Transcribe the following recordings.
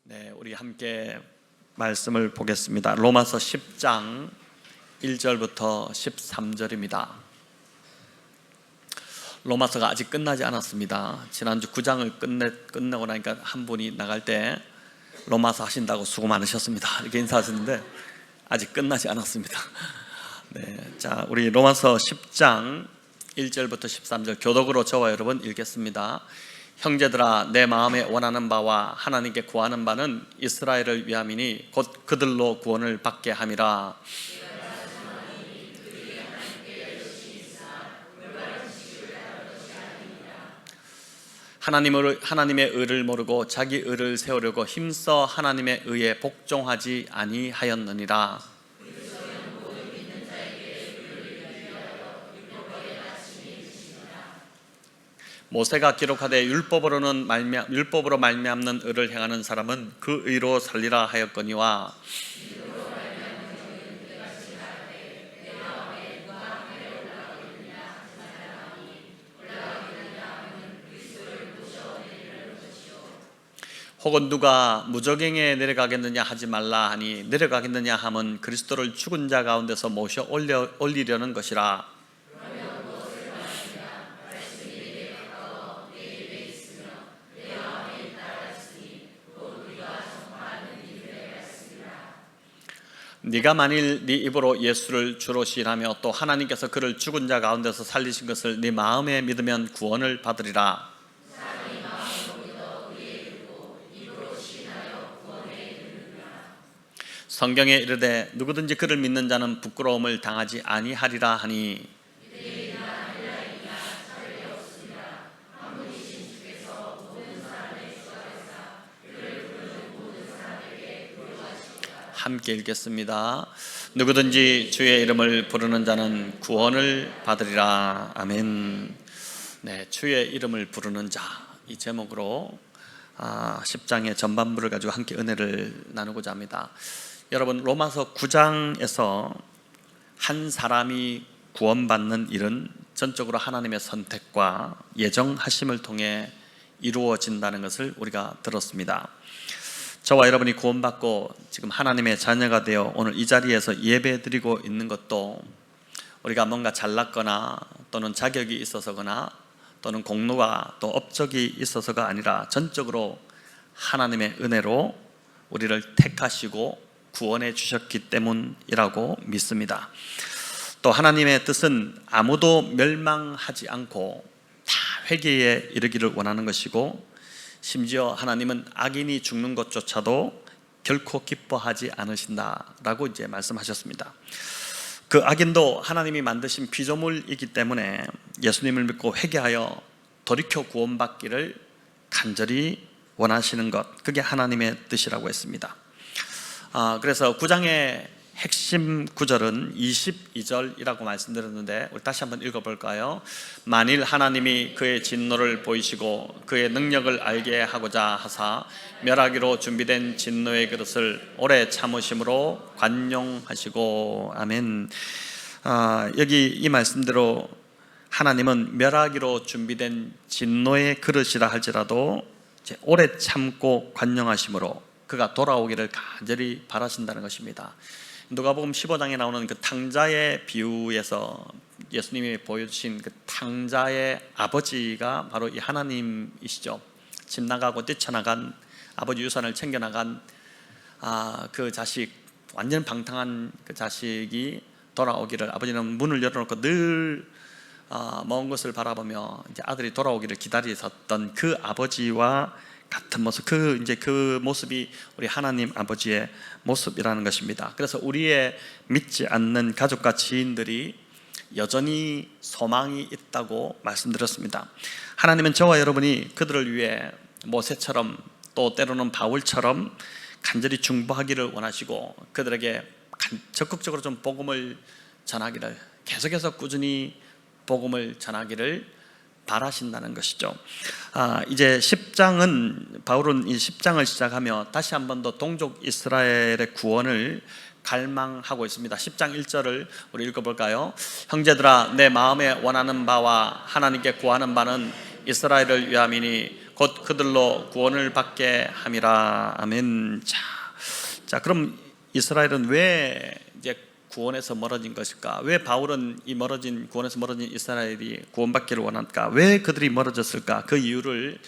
네, 우리 함께 말씀을 보겠습니다. 로마서 10장 1절부터 13절입니다. 로마서가 아직 끝나지 않았습니다. 지난주 9장을 끝내고 나니까 한 분이 나갈 때 로마서 하신다고 수고 많으셨습니다 이렇게 인사하셨는데 아직 끝나지 않았습니다. 네, 자, 우리 로마서 10장 1절부터 13절 교독으로 저와 여러분 읽겠습니다. 형제들아, 내 마음에 원하는 바와 하나님께 구하는 바는 이스라엘을 위함이니 곧 그들로 구원을 받게 함이라. 하나님의 의를 모르고 자기 의를 세우려고 힘써 하나님의 의에 복종하지 아니하였느니라. 모세가 기록하되 율법으로 말미암는 의를 행하는 사람은 그 의로 살리라 하였거니와 혹은 누가 무저갱에 내려가겠느냐 하지 말라 하니 내려가겠느냐 함은 그리스도를 죽은 자 가운데서 모셔 올리려는 것이라. 네가 만일 네 입으로 예수를 주로 시인하며 또 하나님께서 그를 죽은 자 가운데서 살리신 것을 네 마음에 믿으면 구원을 받으리라. 성경에 이르되 누구든지 그를 믿는 자는 부끄러움을 당하지 아니하리라 하니 함께 읽겠습니다. 누구든지 주의 이름을 부르는 자는 구원을 받으리라. 아멘. 네, 주의 이름을 부르는 자, 이 제목으로 10장의 전반부를 가지고 함께 은혜를 나누고자 합니다. 여러분, 로마서 9장에서 한 사람이 구원받는 일은 전적으로 하나님의 선택과 예정하심을 통해 이루어진다는 것을 우리가 들었습니다. 저와 여러분이 구원받고 지금 하나님의 자녀가 되어 오늘 이 자리에서 예배드리고 있는 것도 우리가 뭔가 잘났거나 또는 자격이 있어서거나 또는 공로가 또 업적이 있어서가 아니라 전적으로 하나님의 은혜로 우리를 택하시고 구원해 주셨기 때문이라고 믿습니다. 또 하나님의 뜻은 아무도 멸망하지 않고 다 회개에 이르기를 원하는 것이고 심지어 하나님은 악인이 죽는 것조차도 결코 기뻐하지 않으신다라고 이제 말씀하셨습니다. 그 악인도 하나님이 만드신 피조물이기 때문에 예수님을 믿고 회개하여 돌이켜 구원받기를 간절히 원하시는 것, 그게 하나님의 뜻이라고 했습니다. 그래서 9장의 핵심 구절은 22절이라고 말씀드렸는데 우리 다시 한번 읽어볼까요? 만일 하나님이 그의 진노를 보이시고 그의 능력을 알게 하고자 하사 멸하기로 준비된 진노의 그릇을 오래 참으심으로 관용하시고. 아멘. 여기 이 말씀대로 하나님은 멸하기로 준비된 진노의 그릇이라 할지라도 이제 오래 참고 관용하심으로 그가 돌아오기를 간절히 바라신다는 것입니다. 누가복음 15장에 나오는 그 탕자의 비유에서 예수님이 보여주신 그 탕자의 아버지가 바로 이 하나님이시죠. 집 나가고 뛰쳐나간 아버지 유산을 챙겨나간 그 자식, 완전 방탕한 그 자식이 돌아오기를, 아버지는 문을 열어놓고 늘 먼 것을 바라보며 이제 아들이 돌아오기를 기다리셨던 그 아버지와 같은 모습, 그 모습이 우리 하나님 아버지의 모습이라는 것입니다. 그래서 우리의 믿지 않는 가족과 지인들이 여전히 소망이 있다고 말씀드렸습니다. 하나님은 저와 여러분이 그들을 위해 모세처럼 또 때로는 바울처럼 간절히 중보하기를 원하시고 그들에게 적극적으로 좀 복음을 전하기를, 계속해서 꾸준히 복음을 전하기를 바라신다는 것이죠. 이제 10장은, 바울은 이 10장을 시작하며 다시 한 번 더 동족 이스라엘의 구원을 갈망하고 있습니다. 10장 1절을 우리 읽어볼까요? 형제들아, 내 마음에 원하는 바와 하나님께 구하는 바는 이스라엘을 위함이니 곧 그들로 구원을 받게 함이라. 아멘. 자, 그럼 이스라엘은 왜 이제 구원에서 멀어진 것일까? 왜 바울은 이 구원에서 멀어진 이스라엘이 구원받기를 원할까? 왜 그들이 멀어졌을까? 그 이유를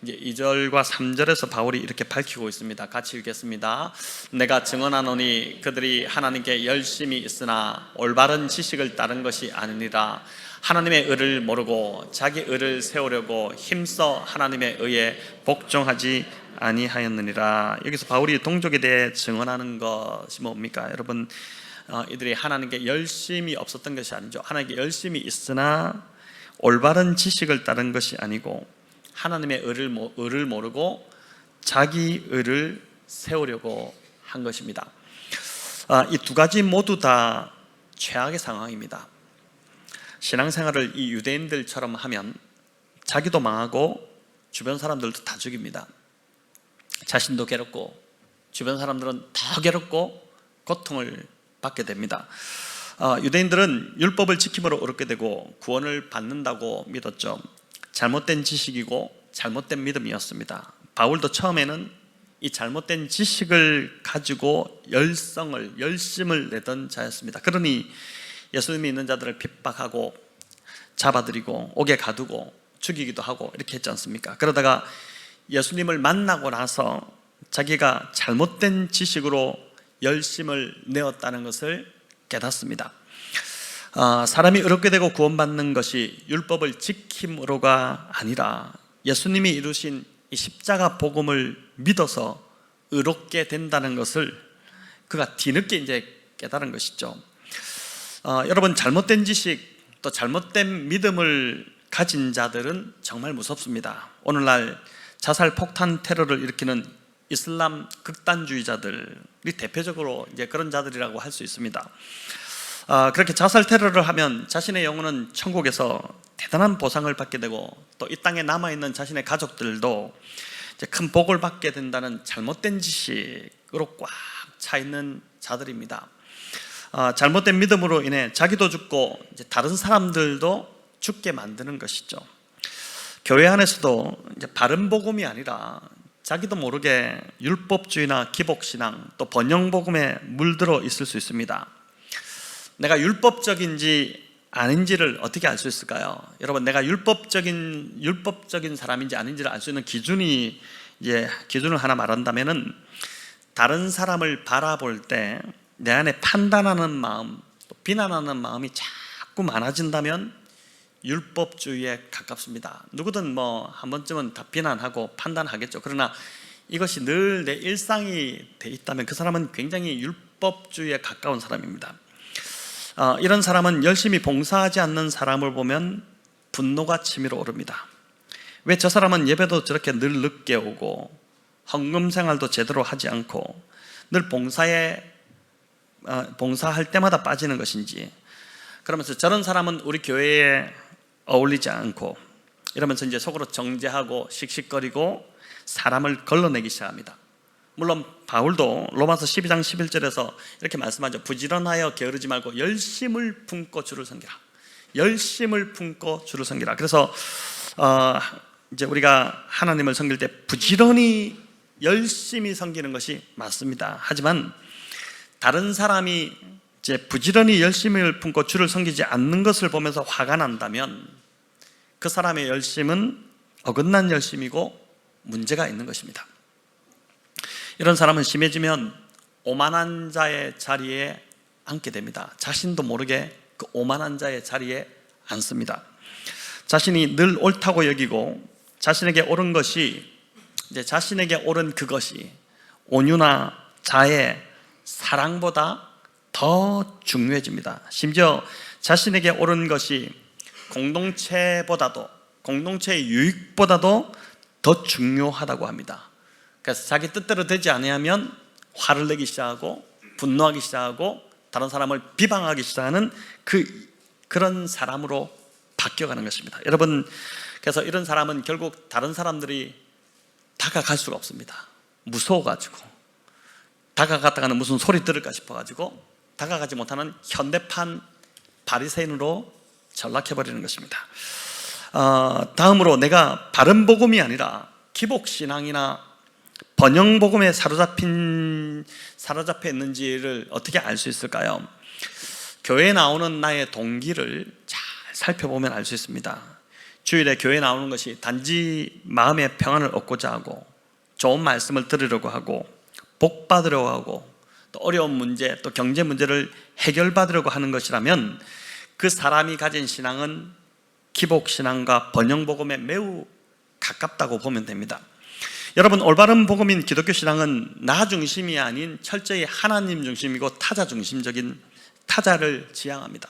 이제 2절과 3절에서 바울이 이렇게 밝히고 있습니다. 같이 읽겠습니다. 내가 증언하노니 그들이 하나님께 열심히 있으나 올바른 지식을 따른 것이 아니니라. 하나님의 의를 모르고 자기 의를 세우려고 힘써 하나님의 의에 복종하지 아니하였느니라. 여기서 바울이 동족에 대해 증언하는 것이 뭡니까? 여러분, 이들이 하나님께 열심이 없었던 것이 아니죠. 하나님께 열심이 있으나 올바른 지식을 따른 것이 아니고 하나님의 의를 모르고 자기 의를 세우려고 한 것입니다. 이 두 가지 모두 다 최악의 상황입니다. 신앙생활을 이 유대인들처럼 하면 자기도 망하고 주변 사람들도 다 죽입니다. 자신도 괴롭고 주변 사람들은 더 괴롭고 고통을 받게 됩니다. 유대인들은 율법을 지킴으로 얻게 되고 구원을 받는다고 믿었죠. 잘못된 지식이고 잘못된 믿음이었습니다. 바울도 처음에는 이 잘못된 지식을 가지고 열심을 내던 자였습니다. 그러니 예수님이 있는 자들을 핍박하고 잡아들이고 옥에 가두고 죽이기도 하고 이렇게 했지 않습니까? 그러다가 예수님을 만나고 나서 자기가 잘못된 지식으로 열심을 내었다는 것을 깨닫습니다. 사람이 의롭게 되고 구원받는 것이 율법을 지킴으로가 아니라 예수님이 이루신 이 십자가 복음을 믿어서 의롭게 된다는 것을 그가 뒤늦게 이제 깨달은 것이죠. 여러분, 잘못된 지식 또 잘못된 믿음을 가진 자들은 정말 무섭습니다. 오늘날 자살 폭탄 테러를 일으키는 이슬람 극단주의자들이 대표적으로 이제 그런 자들이라고 할 수 있습니다. 그렇게 자살 테러를 하면 자신의 영혼은 천국에서 대단한 보상을 받게 되고 또 이 땅에 남아있는 자신의 가족들도 이제 큰 복을 받게 된다는 잘못된 지식으로 꽉 차 있는 자들입니다. 잘못된 믿음으로 인해 자기도 죽고 이제 다른 사람들도 죽게 만드는 것이죠. 교회 안에서도 이제 바른 복음이 아니라 자기도 모르게 율법주의나 기복신앙 또 번영복음에 물들어 있을 수 있습니다. 내가 율법적인지 아닌지를 어떻게 알 수 있을까요? 여러분, 내가 율법적인 사람인지 아닌지를 알 수 있는 기준을 하나 말한다면은 다른 사람을 바라볼 때 내 안에 판단하는 마음, 또 비난하는 마음이 자꾸 많아진다면 율법주의에 가깝습니다. 누구든 한 번쯤은 다 비난하고 판단하겠죠. 그러나 이것이 늘 내 일상이 돼 있다면 그 사람은 굉장히 율법주의에 가까운 사람입니다. 이런 사람은 열심히 봉사하지 않는 사람을 보면 분노가 치밀어 오릅니다. 왜 저 사람은 예배도 저렇게 늘 늦게 오고 헌금 생활도 제대로 하지 않고 늘 봉사할 때마다 빠지는 것인지, 그러면서 저런 사람은 우리 교회에 어울리지 않고 이러면서 이제 속으로 정죄하고 씩씩거리고 사람을 걸러내기 시작합니다. 물론 바울도 로마서 12장 11절에서 이렇게 말씀하죠. 부지런하여 게으르지 말고 열심을 품고 주를 섬기라. 열심을 품고 주를 섬기라. 그래서 이제 우리가 하나님을 섬길 때 부지런히 열심히 섬기는 것이 맞습니다. 하지만 다른 사람이 이제 부지런히 열심을 품고 주를 섬기지 않는 것을 보면서 화가 난다면 그 사람의 열심은 어긋난 열심이고 문제가 있는 것입니다. 이런 사람은 심해지면 오만한 자의 자리에 앉게 됩니다. 자신도 모르게 그 오만한 자의 자리에 앉습니다. 자신이 늘 옳다고 여기고 자신에게 옳은 것이 이제 자신에게 옳은 그것이 온유나 자애, 사랑보다 더 중요해집니다. 심지어 자신에게 옳은 것이 공동체의 유익보다도 더 중요하다고 합니다. 그래서 자기 뜻대로 되지 아니하면 화를 내기 시작하고 분노하기 시작하고 다른 사람을 비방하기 시작하는 그런 사람으로 바뀌어가는 것입니다. 여러분, 그래서 이런 사람은 결국 다른 사람들이 다가갈 수가 없습니다. 무서워가지고 다가갔다가는 무슨 소리 들을까 싶어가지고 다가가지 못하는 현대판 바리새인으로 전락해버리는 것입니다. 다음으로 내가 바른 복음이 아니라 기복신앙이나 번영복음에 사로잡혀 있는지를 어떻게 알 수 있을까요? 교회에 나오는 나의 동기를 잘 살펴보면 알 수 있습니다. 주일에 교회에 나오는 것이 단지 마음의 평안을 얻고자 하고 좋은 말씀을 들으려고 하고 복 받으려고 하고 또 어려운 문제, 또 경제 문제를 해결받으려고 하는 것이라면 그 사람이 가진 신앙은 기복신앙과 번영복음에 매우 가깝다고 보면 됩니다. 여러분, 올바른 복음인 기독교 신앙은 나 중심이 아닌 철저히 하나님 중심이고 타자 중심적인 타자를 지향합니다.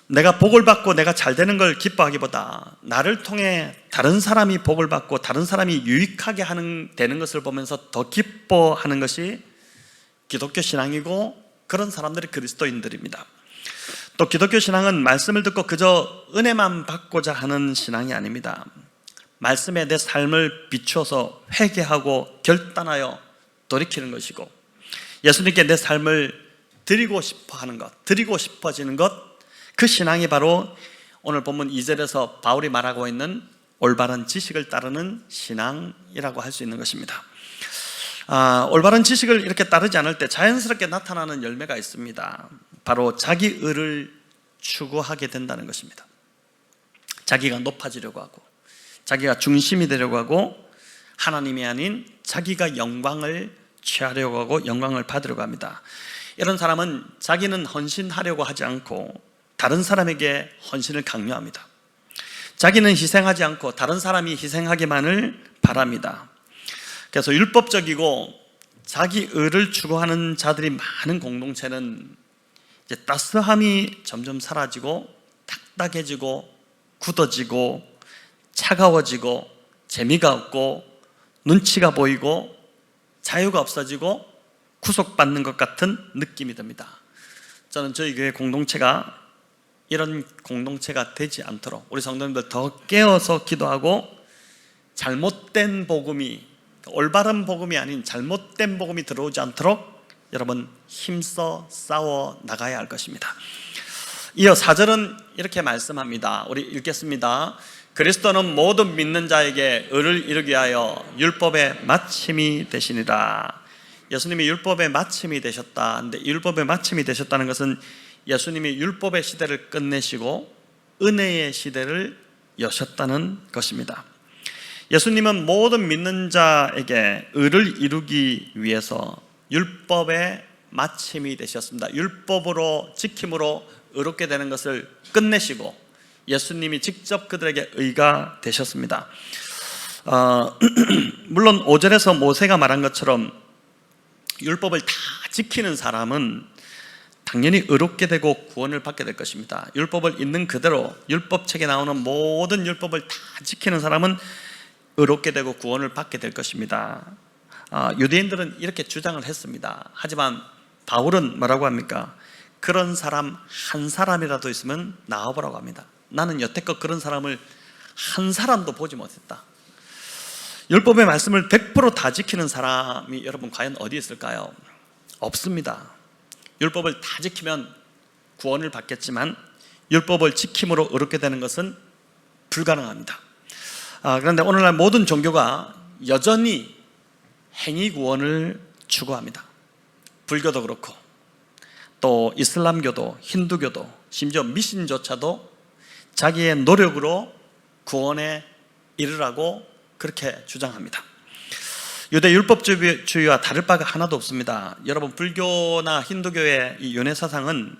내가 복을 받고 내가 잘 되는 걸 기뻐하기보다 나를 통해 다른 사람이 복을 받고 다른 사람이 유익하게 되는 것을 보면서 더 기뻐하는 것이 기독교 신앙이고, 그런 사람들이 그리스도인들입니다. 또 기독교 신앙은 말씀을 듣고 그저 은혜만 받고자 하는 신앙이 아닙니다. 말씀에 내 삶을 비추어서 회개하고 결단하여 돌이키는 것이고, 예수님께 내 삶을 드리고 싶어 하는 것, 드리고 싶어지는 것, 그 신앙이 바로 오늘 본문 2절에서 바울이 말하고 있는 올바른 지식을 따르는 신앙이라고 할 수 있는 것입니다. 올바른 지식을 이렇게 따르지 않을 때 자연스럽게 나타나는 열매가 있습니다. 바로 자기 의를 추구하게 된다는 것입니다. 자기가 높아지려고 하고, 자기가 중심이 되려고 하고, 하나님이 아닌 자기가 영광을 취하려고 하고 영광을 받으려고 합니다. 이런 사람은 자기는 헌신하려고 하지 않고 다른 사람에게 헌신을 강요합니다. 자기는 희생하지 않고 다른 사람이 희생하기만을 바랍니다. 그래서 율법적이고 자기 의를 추구하는 자들이 많은 공동체는 이제 따스함이 점점 사라지고 딱딱해지고 굳어지고 차가워지고 재미가 없고 눈치가 보이고 자유가 없어지고 구속받는 것 같은 느낌이 듭니다. 저는 저희 교회 공동체가 이런 공동체가 되지 않도록 우리 성도님들 더 깨어서 기도하고, 잘못된 복음이, 올바른 복음이 아닌 잘못된 복음이 들어오지 않도록 여러분 힘써 싸워 나가야 할 것입니다. 이어 4절은 이렇게 말씀합니다. 우리 읽겠습니다. 그리스도는 모든 믿는 자에게 의를 이루기 위하여 율법의 마침이 되시니라. 예수님이 율법의 마침이 되셨다. 근데 율법의 마침이 되셨다는 것은 예수님이 율법의 시대를 끝내시고 은혜의 시대를 여셨다는 것입니다. 예수님은 모든 믿는 자에게 의를 이루기 위해서 율법의 마침이 되셨습니다. 율법으로 지킴으로 의롭게 되는 것을 끝내시고 예수님이 직접 그들에게 의가 되셨습니다. 물론 5절에서 모세가 말한 것처럼 율법을 다 지키는 사람은 당연히 의롭게 되고 구원을 받게 될 것입니다. 율법을 있는 그대로 율법책에 나오는 모든 율법을 다 지키는 사람은 의롭게 되고 구원을 받게 될 것입니다. 유대인들은 이렇게 주장을 했습니다. 하지만 바울은 뭐라고 합니까? 그런 사람 한 사람이라도 있으면 나와보라고 합니다. 나는 여태껏 그런 사람을 한 사람도 보지 못했다. 율법의 말씀을 100% 다 지키는 사람이 여러분 과연 어디 있을까요? 없습니다. 율법을 다 지키면 구원을 받겠지만 율법을 지킴으로 의롭게 되는 것은 불가능합니다. 그런데 오늘날 모든 종교가 여전히 행위 구원을 추구합니다. 불교도 그렇고 또 이슬람교도 힌두교도 심지어 미신조차도 자기의 노력으로 구원에 이르라고 그렇게 주장합니다. 유대 율법주의와 다를 바가 하나도 없습니다. 여러분, 불교나 힌두교의 이 윤회 사상은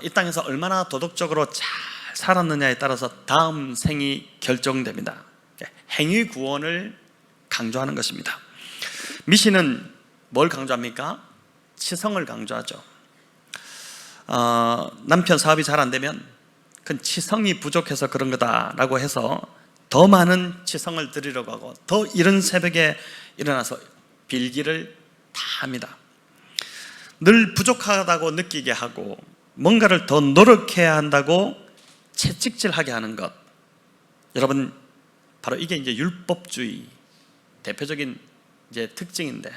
이 땅에서 얼마나 도덕적으로 잘 살았느냐에 따라서 다음 생이 결정됩니다. 행위 구원을 강조하는 것입니다. 미신은 뭘 강조합니까? 치성을 강조하죠. 남편 사업이 잘 안 되면 그건 치성이 부족해서 그런 거다라고 해서 더 많은 치성을 드리려고 하고 더 이른 새벽에 일어나서 빌기를 다 합니다. 늘 부족하다고 느끼게 하고 뭔가를 더 노력해야 한다고 채찍질하게 하는 것, 여러분 바로 이게 이제 율법주의 대표적인 이제 특징인데,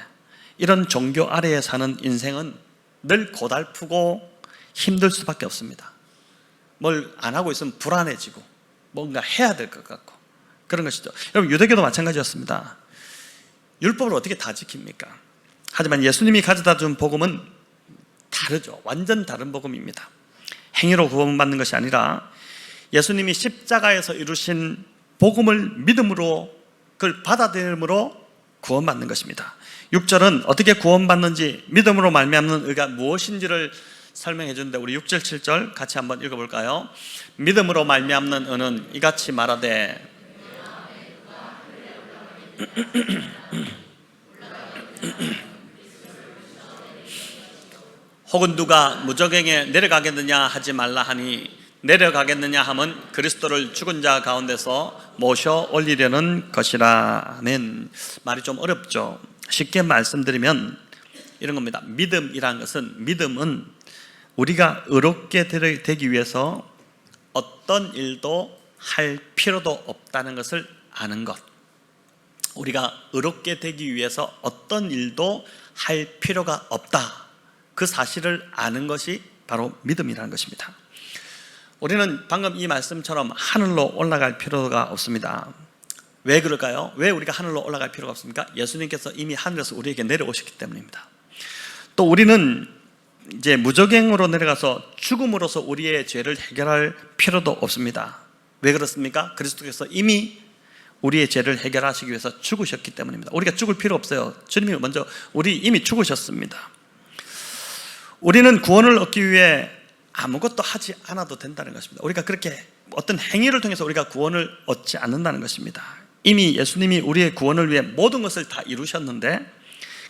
이런 종교 아래에 사는 인생은 늘 고달프고 힘들 수밖에 없습니다. 뭘 안 하고 있으면 불안해지고 뭔가 해야 될 것 같고 그런 것이죠. 여러분, 유대교도 마찬가지였습니다. 율법을 어떻게 다 지킵니까? 하지만 예수님이 가져다 준 복음은 다르죠. 완전 다른 복음입니다. 행위로 구원받는 것이 아니라 예수님이 십자가에서 이루신 복음을 믿음으로, 그걸 받아들임으로 구원받는 것입니다. 6절은 어떻게 구원받는지, 믿음으로 말미암는 의가 무엇인지를 설명해 주는데, 우리 6절 7절 같이 한번 읽어볼까요? 믿음으로 말미암는 의는 이같이 말하되 혹은 누가 무저갱에 내려가겠느냐 하지 말라 하니, 내려가겠느냐 함은 그리스도를 죽은 자 가운데서 모셔 올리려는 것이라. 아멘. 말이 좀 어렵죠. 쉽게 말씀드리면 이런 겁니다. 믿음은 우리가 의롭게 되기 위해서 어떤 일도 할 필요도 없다는 것을 아는 것. 우리가 의롭게 되기 위해서 어떤 일도 할 필요가 없다, 그 사실을 아는 것이 바로 믿음이라는 것입니다. 우리는 방금 이 말씀처럼 하늘로 올라갈 필요가 없습니다. 왜 그럴까요? 왜 우리가 하늘로 올라갈 필요가 없습니까? 예수님께서 이미 하늘에서 우리에게 내려오셨기 때문입니다. 또 우리는 이제 무저갱으로 내려가서 죽음으로써 우리의 죄를 해결할 필요도 없습니다. 왜 그렇습니까? 그리스도께서 이미 우리의 죄를 해결하시기 위해서 죽으셨기 때문입니다. 우리가 죽을 필요 없어요. 주님이 먼저 우리 이미 죽으셨습니다. 우리는 구원을 얻기 위해 아무것도 하지 않아도 된다는 것입니다. 우리가 그렇게 어떤 행위를 통해서 우리가 구원을 얻지 않는다는 것입니다. 이미 예수님이 우리의 구원을 위해 모든 것을 다 이루셨는데,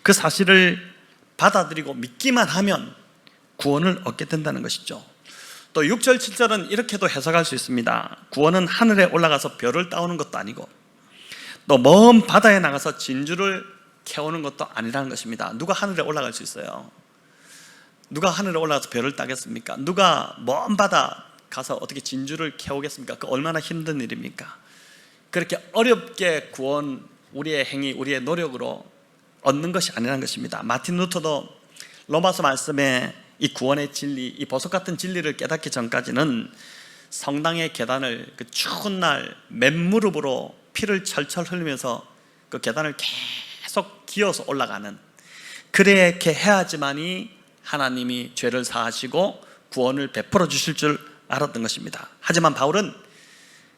그 사실을 받아들이고 믿기만 하면 구원을 얻게 된다는 것이죠. 또 6절 7절은 이렇게도 해석할 수 있습니다. 구원은 하늘에 올라가서 별을 따오는 것도 아니고, 또 먼 바다에 나가서 진주를 캐오는 것도 아니라는 것입니다. 누가 하늘에 올라갈 수 있어요? 누가 하늘에 올라가서 별을 따겠습니까? 누가 먼 바다 가서 어떻게 진주를 캐오겠습니까? 그 얼마나 힘든 일입니까? 그렇게 어렵게 구원, 우리의 행위, 우리의 노력으로 얻는 것이 아니라는 것입니다. 마틴 루터도 로마서 말씀에 이 구원의 진리, 이 보석 같은 진리를 깨닫기 전까지는 성당의 계단을 그 추운 날 맨무릎으로 피를 철철 흘리면서 그 계단을 계속 기어서 올라가는, 그렇게 해야지만이 하나님이 죄를 사하시고 구원을 베풀어 주실 줄 알았던 것입니다. 하지만 바울은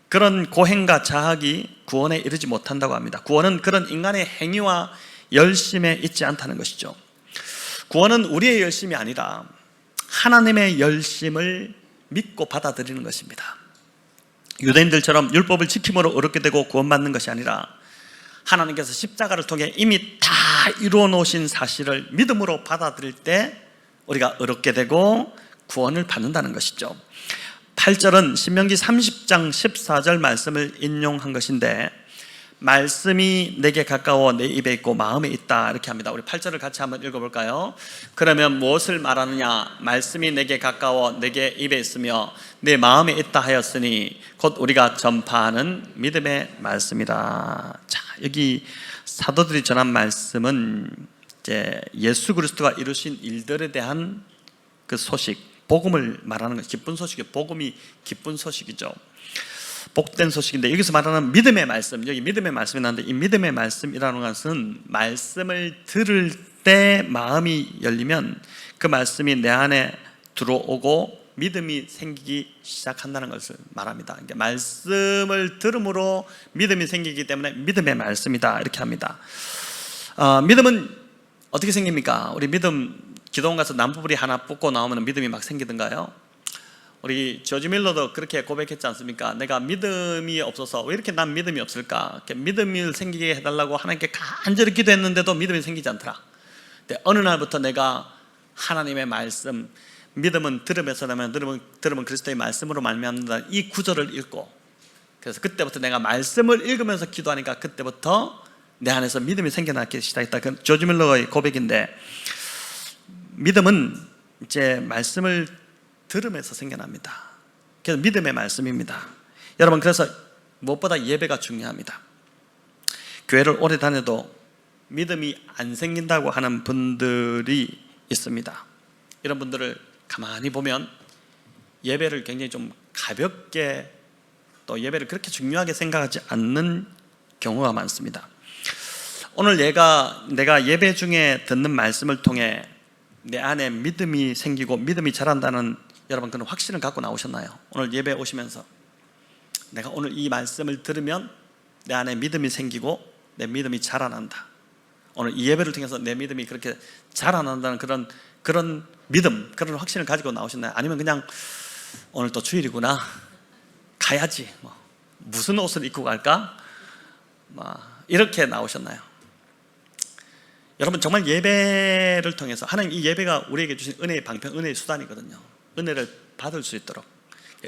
그런 고행과 자학이 구원에 이르지 못한다고 합니다. 구원은 그런 인간의 행위와 열심에 있지 않다는 것이죠. 구원은 우리의 열심이 아니라 하나님의 열심을 믿고 받아들이는 것입니다. 유대인들처럼 율법을 지킴으로 의롭게 되고 구원받는 것이 아니라 하나님께서 십자가를 통해 이미 다 이루어 놓으신 사실을 믿음으로 받아들일 때 우리가 의롭게 되고 구원을 받는다는 것이죠. 8절은 신명기 30장 14절 말씀을 인용한 것인데, 말씀이 내게 가까워 내 입에 있고 마음에 있다, 이렇게 합니다. 우리 8절을 같이 한번 읽어볼까요? 그러면 무엇을 말하느냐? 말씀이 내게 가까워 내게 입에 있으며 내 마음에 있다 하였으니 곧 우리가 전파하는 믿음의 말씀이라. 자, 여기 사도들이 전한 말씀은 이제 예수 그리스도가 이루신 일들에 대한 그 소식, 복음을 말하는 것, 기쁜 소식이에요. 복음이 기쁜 소식이죠. 복된 소식인데, 여기서 말하는 믿음의 말씀, 여기 믿음의 말씀이 나는데, 이 믿음의 말씀이라는 것은 말씀을 들을 때 마음이 열리면 그 말씀이 내 안에 들어오고 믿음이 생기기 시작한다는 것을 말합니다. 그러니까 말씀을 들음으로 믿음이 생기기 때문에 믿음의 말씀이다, 이렇게 합니다. 믿음은 어떻게 생깁니까? 우리 믿음, 기도원 가서 나무뿌리 하나 뽑고 나오면 믿음이 막 생기던가요? 우리 조지 밀러도 그렇게 고백했지 않습니까? 내가 믿음이 없어서 왜 이렇게 난 믿음이 없을까? 믿음이 생기게 해달라고 하나님께 간절히 기도했는데도 믿음이 생기지 않더라. 근데 어느 날부터 내가 하나님의 말씀, 믿음은 들음에서 나면 들음은 그리스도의 말씀으로 말미암는다, 이 구절을 읽고, 그래서 그때부터 내가 말씀을 읽으면서 기도하니까 그때부터 내 안에서 믿음이 생겨나기 시작했다. 그 조지 밀러의 고백인데, 믿음은 이제 말씀을 들음에서 생겨납니다. 그래서 믿음의 말씀입니다. 여러분, 그래서 무엇보다 예배가 중요합니다. 교회를 오래 다녀도 믿음이 안 생긴다고 하는 분들이 있습니다. 이런 분들을 가만히 보면 예배를 굉장히 좀 가볍게 또 예배를 그렇게 중요하게 생각하지 않는 경우가 많습니다. 오늘 내가 예배 중에 듣는 말씀을 통해 내 안에 믿음이 생기고 믿음이 자란다는 여러분 그런 확신을 갖고 나오셨나요? 오늘 예배 오시면서 내가 오늘 이 말씀을 들으면 내 안에 믿음이 생기고 내 믿음이 자라난다. 오늘 이 예배를 통해서 내 믿음이 그렇게 자라난다는 그런 믿음, 그런 확신을 가지고 나오셨나요? 아니면 그냥 오늘 또 주일이구나, 가야지, 무슨 옷을 입고 갈까? 이렇게 나오셨나요? 여러분 정말 예배를 통해서 하나님 이 예배가 우리에게 주신 은혜의 방편, 은혜의 수단이거든요. 은혜를 받을 수 있도록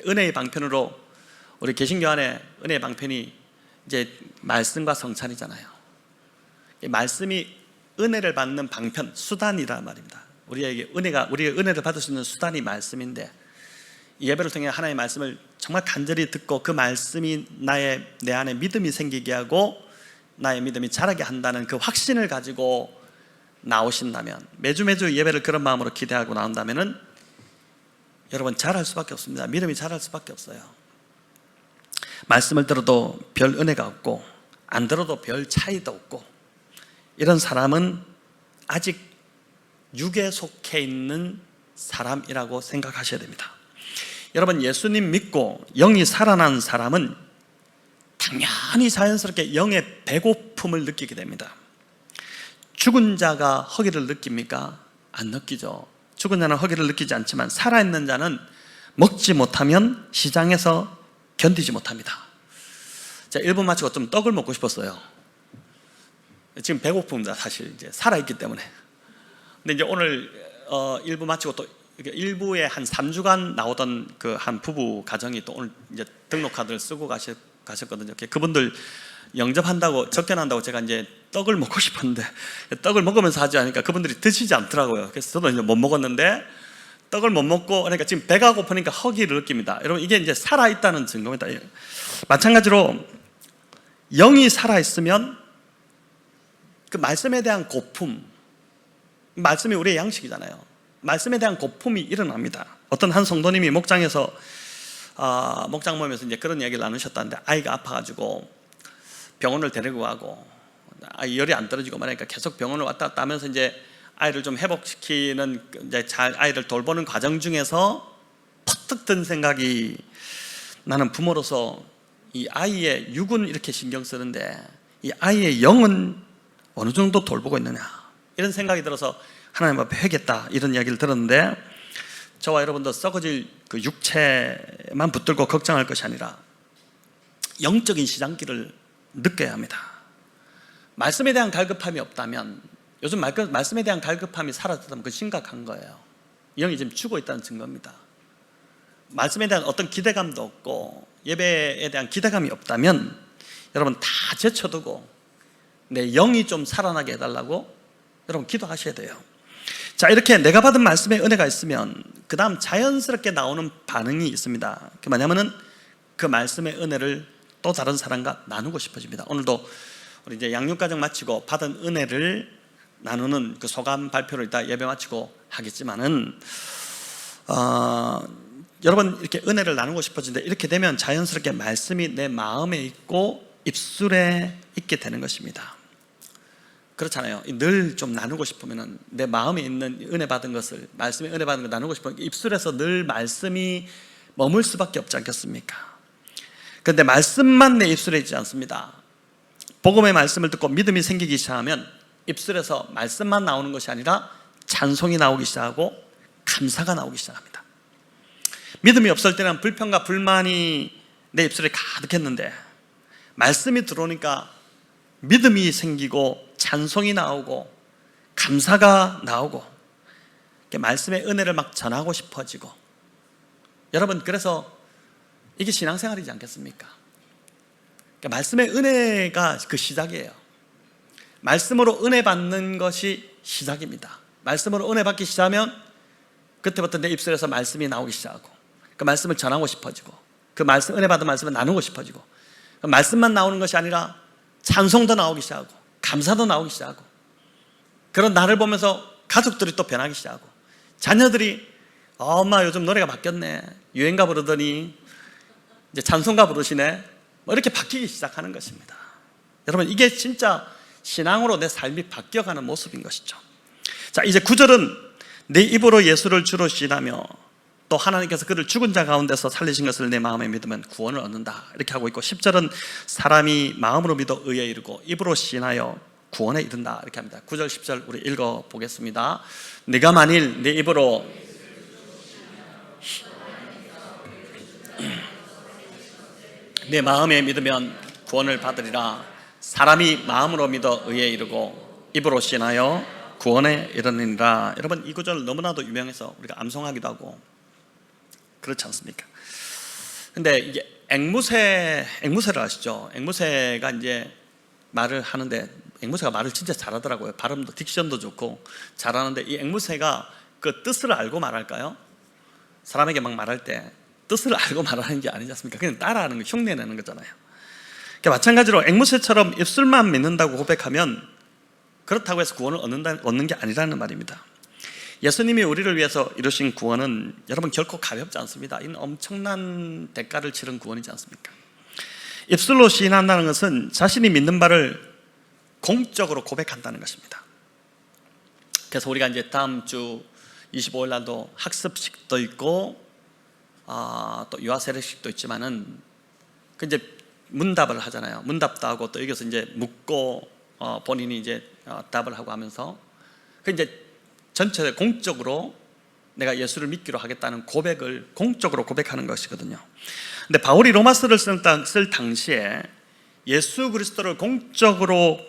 은혜의 방편으로 우리 개신교 안에 은혜의 방편이 이제 말씀과 성찬이잖아요. 이 말씀이 은혜를 받는 방편, 수단이란 말입니다. 우리가 은혜를 받을 수 있는 수단이 말씀인데 이 예배를 통해 하나님의 말씀을 정말 간절히 듣고 그 말씀이 내 안에 믿음이 생기게 하고 나의 믿음이 자라게 한다는 그 확신을 가지고 나오신다면, 매주 예배를 그런 마음으로 기대하고 나온다면은 여러분 자랄 수밖에 없습니다. 믿음이 자랄 수밖에 없어요. 말씀을 들어도 별 은혜가 없고 안 들어도 별 차이도 없고 이런 사람은 아직 육에 속해 있는 사람이라고 생각하셔야 됩니다. 여러분 예수님 믿고 영이 살아난 사람은 당연히 자연스럽게 영의 배고픔을 느끼게 됩니다. 죽은 자가 허기를 느낍니까? 안 느끼죠. 죽은 자는 허기를 느끼지 않지만 살아있는 자는 먹지 못하면 시장에서 견디지 못합니다. 자, 1분 마치고 좀 떡을 먹고 싶었어요. 지금 배고픕니다. 사실 이제 살아있기 때문에. 근데 이제 오늘 1부 마치고 또 1부에 한 3주간 나오던 그 한 부부 가정이 또 오늘 이제 등록카드를 쓰고 가셨거든요. 그분들 영접한다고 접견한다고 제가 이제 떡을 먹고 싶었는데 떡을 먹으면서 하지 않으니까 그분들이 드시지 않더라고요. 그래서 저도 이제 못 먹었는데 떡을 못 먹고, 그러니까 지금 배가 고프니까 허기를 느낍니다. 여러분 이게 이제 살아있다는 증거입니다. 마찬가지로 영이 살아있으면 그 말씀에 대한 고품, 말씀이 우리의 양식이잖아요. 말씀에 대한 고품이 일어납니다. 어떤 한 성도님이 목장에서 목장 모임에서 이제 그런 이야기를 나누셨다는데, 아이가 아파가지고 병원을 데리고 가고 아이 열이 안 떨어지고 말하니까 계속 병원을 왔다 갔다 하면서 이제 아이를 좀 회복시키는, 이제 잘 아이를 돌보는 과정 중에서 퍼뜩 든 생각이, 나는 부모로서 이 아이의 육은 이렇게 신경 쓰는데 이 아이의 영은 어느 정도 돌보고 있느냐, 이런 생각이 들어서 하나님 앞에 회개했다, 이런 이야기를 들었는데, 저와 여러분도 썩어질 그 육체만 붙들고 걱정할 것이 아니라 영적인 시장기를 느껴야 합니다. 말씀에 대한 갈급함이 없다면, 요즘 말씀에 대한 갈급함이 사라졌다면 그 심각한 거예요. 영이 지금 죽어 있다는 증거입니다. 말씀에 대한 어떤 기대감도 없고 예배에 대한 기대감이 없다면 여러분 다 제쳐두고 내 영이 좀 살아나게 해달라고 여러분 기도하셔야 돼요. 자, 이렇게 내가 받은 말씀에 은혜가 있으면 그 다음 자연스럽게 나오는 반응이 있습니다. 그게 뭐냐면은 그 말씀의 은혜를 또 다른 사람과 나누고 싶어집니다. 오늘도 우리 이제 양육과정 마치고 받은 은혜를 나누는 그 소감 발표를 이따 예배 마치고 하겠지만은 여러분 이렇게 은혜를 나누고 싶어지는데, 이렇게 되면 자연스럽게 말씀이 내 마음에 있고 입술에 있게 되는 것입니다. 그렇잖아요. 늘 좀 나누고 싶으면은 내 마음에 있는 은혜 받은 것을, 말씀에 은혜 받은 걸 나누고 싶으면 입술에서 늘 말씀이 머물 수밖에 없지 않겠습니까? 그런데 말씀만 내 입술에 있지 않습니다. 복음의 말씀을 듣고 믿음이 생기기 시작하면 입술에서 말씀만 나오는 것이 아니라 찬송이 나오기 시작하고 감사가 나오기 시작합니다. 믿음이 없을 때는 불평과 불만이 내 입술에 가득했는데 말씀이 들어오니까 믿음이 생기고 찬송이 나오고 감사가 나오고 말씀의 은혜를 막 전하고 싶어지고, 여러분 그래서 이게 신앙생활이지 않겠습니까? 그러니까 말씀의 은혜가 그 시작이에요. 말씀으로 은혜 받는 것이 시작입니다. 말씀으로 은혜 받기 시작하면 그때부터 내 입술에서 말씀이 나오기 시작하고 그 말씀을 전하고 싶어지고 그 말씀, 은혜 받은 말씀을 나누고 싶어지고, 그 말씀만 나오는 것이 아니라 찬송도 나오기 시작하고 감사도 나오기 시작하고, 그런 나를 보면서 가족들이 또 변하기 시작하고, 자녀들이 엄마 요즘 노래가 바뀌었네, 유행가 부르더니 이제 찬송가 부르시네, 뭐 이렇게 바뀌기 시작하는 것입니다. 여러분, 이게 진짜 신앙으로 내 삶이 바뀌어가는 모습인 것이죠. 자, 이제 9절은 내 입으로 예수를 주로 시인하며 또 하나님께서 그를 죽은 자 가운데서 살리신 것을 내 마음에 믿으면 구원을 얻는다, 이렇게 하고 있고, 10절은 사람이 마음으로 믿어 의에 이르고 입으로 시인하여 구원에 이른다, 이렇게 합니다. 9절 10절 우리 읽어보겠습니다. 네가 만일 내 입으로 내 마음에 믿으면 구원을 받으리라. 사람이 마음으로 믿어 의에 이르고 입으로 시인하여 구원에 이르느니라. 여러분, 이 구절 너무나도 유명해서 우리가 암송하기도 하고 그렇지 않습니까? 근데 이게 앵무새를 아시죠? 앵무새가 이제 말을 하는데, 앵무새가 말을 진짜 잘하더라고요. 발음도, 딕션도 좋고 잘하는데, 이 앵무새가 그 뜻을 알고 말할까요? 사람에게 막 말할 때 뜻을 알고 말하는 게 아니지 않습니까? 그냥 따라하는 거, 흉내내는 거잖아요. 그러니까 마찬가지로 앵무새처럼 입술만 믿는다고 고백하면 그렇다고 해서 구원을 얻는 게 아니라는 말입니다. 예수님이 우리를 위해서 이루신 구원은 여러분 결코 가볍지 않습니다. 이는 엄청난 대가를 치른 구원이지 않습니까? 입술로 시인한다는 것은 자신이 믿는 바를 공적으로 고백한다는 것입니다. 그래서 우리가 이제 다음 주 25일 날도 학습식도 있고 또 유아세례식도 있지만은 그 이제 문답을 하잖아요. 문답도 하고 또 여기서 이제 묻고 본인이 이제 답을 하고 하면서 그 이제 전체 공적으로 내가 예수를 믿기로 하겠다는 고백을 공적으로 고백하는 것이거든요. 근데 바울이 로마서를 쓸 당시에 예수 그리스도를 공적으로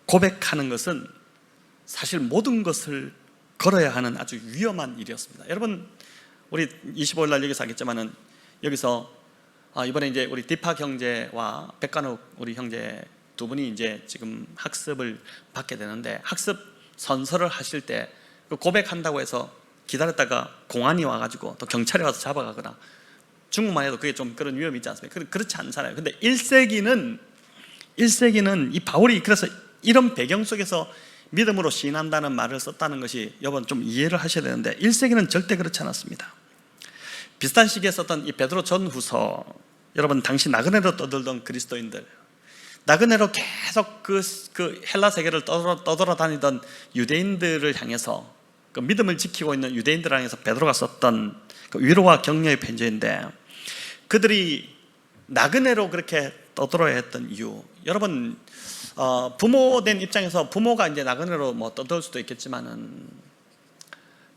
고백하는 것은 사실 모든 것을 걸어야 하는 아주 위험한 일이었습니다. 여러분, 우리 25일 날 여기서 하겠지만은 여기서 이번에 이제 우리 디팍 형제와 백간욱 우리 형제 두 분이 이제 지금 학습을 받게 되는데, 학습 선서를 하실 때 그 고백한다고 해서 기다렸다가 공안이 와가지고 또 경찰이 와서 잡아가거나, 중국만 해도 그게 좀 그런 위험이 있지 않습니까? 그렇지 않잖아요. 근데 1세기는 이 바울이 그래서 이런 배경 속에서 믿음으로 시인한다는 말을 썼다는 것이 여러분 좀 이해를 하셔야 되는데, 1세기는 절대 그렇지 않았습니다. 비슷한 시기에 썼던 이 베드로 전후서, 여러분 당시 나그네로 떠들던 그리스도인들, 나그네로 계속 그 헬라 세계를 떠돌아다니던 유대인들을 향해서, 그 믿음을 지키고 있는 유대인들을 향해서 베드로가 썼던 그 위로와 격려의 편지인데, 그들이 나그네로 그렇게 떠들어야 했던 이유, 여러분 부모된 입장에서 부모가 이제 나그네로 뭐 떠들 수도 있겠지만은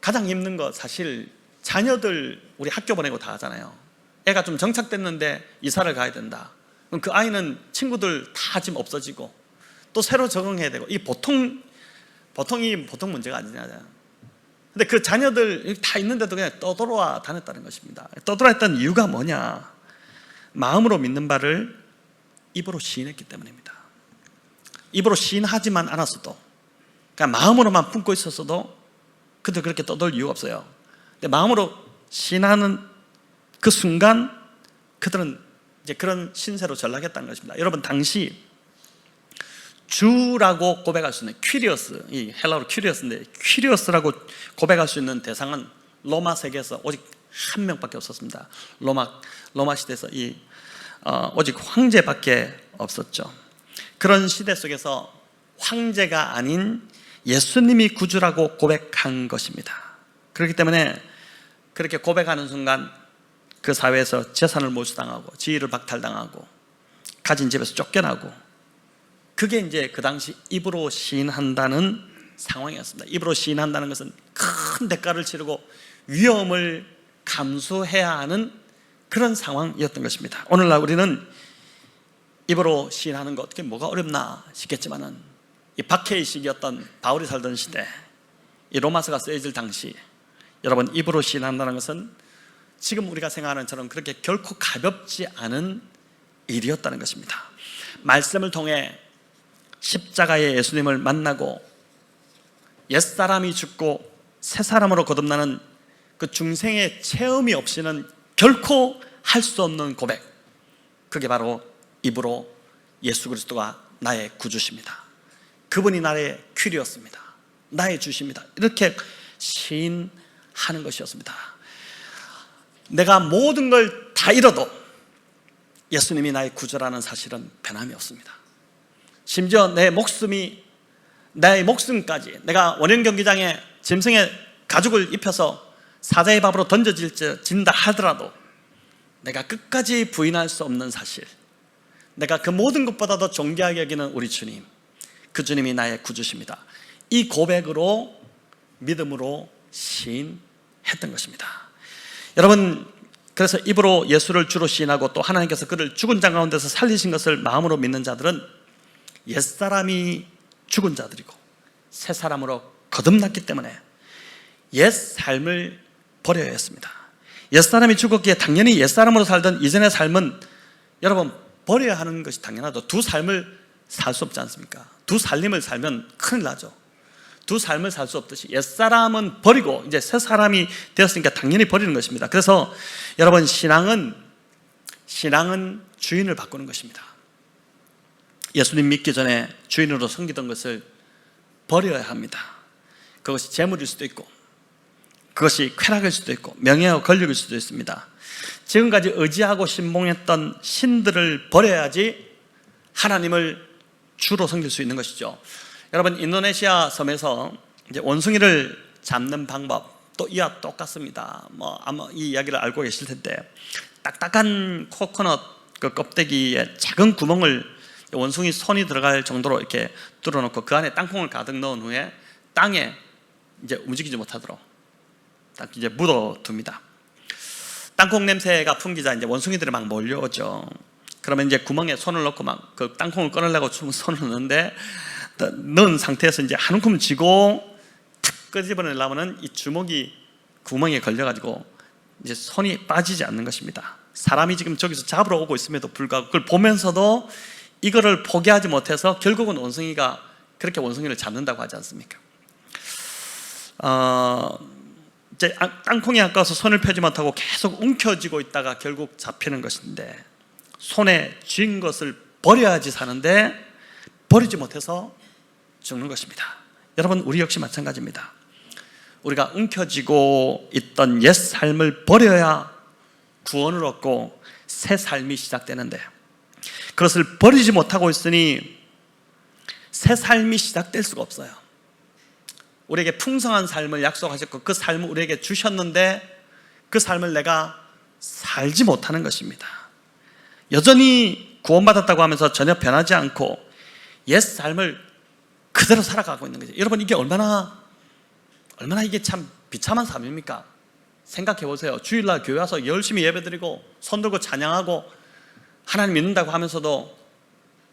가장 힘든 거 사실 자녀들, 우리 학교 보내고 다 하잖아요. 애가 좀 정착됐는데 이사를 가야 된다. 그럼 그 아이는 친구들 다 지금 없어지고 또 새로 적응해야 되고, 이 보통 문제가 아니잖아요. 근데 그 자녀들 다 있는데도 그냥 떠돌아 다녔다는 것입니다. 떠돌아 했던 이유가 뭐냐? 마음으로 믿는 바를 입으로 시인했기 때문입니다. 입으로 시인하지만 않았어도, 그냥 마음으로만 품고 있었어도 그들 그렇게 떠돌 이유가 없어요. 근데 마음으로 시인하는 그 순간 그들은 이제 그런 신세로 전락했다는 것입니다. 여러분, 당시 주라고 고백할 수 있는 퀴리어스, 이 헬라어로 퀴리어스인데, 퀴리어스라고 고백할 수 있는 대상은 로마 세계에서 오직 한 명밖에 없었습니다. 로마 시대에서 오직 황제밖에 없었죠. 그런 시대 속에서 황제가 아닌 예수님이 구주라고 고백한 것입니다. 그렇기 때문에 그렇게 고백하는 순간 그 사회에서 재산을 몰수당하고 지위를 박탈당하고 가진 집에서 쫓겨나고, 그게 이제 그 당시 입으로 시인한다는 상황이었습니다. 입으로 시인한다는 것은 큰 대가를 치르고 위험을 감수해야 하는 그런 상황이었던 것입니다. 오늘날 우리는 입으로 시인하는 거 어떻게 뭐가 어렵나 싶겠지만은, 이 박해의 시기였던 바울이 살던 시대, 이 로마서가 쓰여질 당시, 여러분 입으로 시인한다는 것은 지금 우리가 생각하는 것처럼 그렇게 결코 가볍지 않은 일이었다는 것입니다. 말씀을 통해 십자가의 예수님을 만나고 옛사람이 죽고 새사람으로 거듭나는 그 중생의 체험이 없이는 결코 할 수 없는 고백, 그게 바로 입으로 예수 그리스도가 나의 구주십니다, 그분이 나의 퀴리였습니다, 나의 주십니다, 이렇게 시인하는 것이었습니다. 내가 모든 걸 다 잃어도 예수님이 나의 구주라는 사실은 변함이 없습니다. 심지어 나의 목숨까지, 내가 원형 경기장에 짐승의 가죽을 입혀서 사자의 밥으로 던져진다 하더라도 내가 끝까지 부인할 수 없는 사실, 내가 그 모든 것보다도 존귀하게 여기는 우리 주님, 그 주님이 나의 구주십니다. 이 고백으로, 믿음으로 시인했던 것입니다. 여러분, 그래서 입으로 예수를 주로 시인하고 또 하나님께서 그를 죽은 자 가운데서 살리신 것을 마음으로 믿는 자들은 옛사람이 죽은 자들이고 새 사람으로 거듭났기 때문에 옛 삶을 버려야 했습니다. 옛사람이 죽었기에 당연히 옛사람으로 살던 이전의 삶은 여러분 버려야 하는 것이 당연하죠. 두 삶을 살 수 없지 않습니까? 두 살림을 살면 큰일 나죠. 두 삶을 살 수 없듯이 옛사람은 버리고 이제 새 사람이 되었으니까 당연히 버리는 것입니다. 그래서 여러분, 신앙은 주인을 바꾸는 것입니다. 예수님 믿기 전에 주인으로 섬기던 것을 버려야 합니다. 그것이 재물일 수도 있고, 그것이 쾌락일 수도 있고, 명예와 권력일 수도 있습니다. 지금까지 의지하고 신봉했던 신들을 버려야지 하나님을 주로 섬길 수 있는 것이죠. 여러분, 인도네시아 섬에서 이제 원숭이를 잡는 방법 또 이와 똑같습니다. 아마 이 이야기를 알고 계실 텐데, 딱딱한 코코넛 그 껍데기에 작은 구멍을 원숭이 손이 들어갈 정도로 이렇게 뚫어놓고 그 안에 땅콩을 가득 넣은 후에 땅에 이제 움직이지 못하도록 딱 이제 묻어둡니다. 땅콩 냄새가 풍기자 이제 원숭이들이 막 몰려오죠. 그러면 이제 구멍에 손을 넣고 막 그 땅콩을 꺼내려고 손을 넣는데, 넣은 상태에서 이제 한 움큼 쥐고 탁 끄집어내려면은 이 주먹이 구멍에 걸려가지고 이제 손이 빠지지 않는 것입니다. 사람이 지금 저기서 잡으러 오고 있음에도 불구하고 그걸 보면서도 이거를 포기하지 못해서 결국은 원숭이가 그렇게 원숭이를 잡는다고 하지 않습니까? 이제 땅콩이 아까워서 손을 펴지 못하고 계속 움켜쥐고 있다가 결국 잡히는 것인데, 손에 쥔 것을 버려야지 사는데 버리지 못해서 죽는 것입니다. 여러분, 우리 역시 마찬가지입니다. 우리가 움켜쥐고 있던 옛 삶을 버려야 구원을 얻고 새 삶이 시작되는데, 그것을 버리지 못하고 있으니 새 삶이 시작될 수가 없어요. 우리에게 풍성한 삶을 약속하셨고 그 삶을 우리에게 주셨는데 그 삶을 내가 살지 못하는 것입니다. 여전히 구원받았다고 하면서 전혀 변하지 않고 옛 삶을 그대로 살아가고 있는 거죠. 여러분, 이게 얼마나 이게 참 비참한 삶입니까? 생각해 보세요. 주일날 교회 와서 열심히 예배드리고 손들고 찬양하고 하나님 믿는다고 하면서도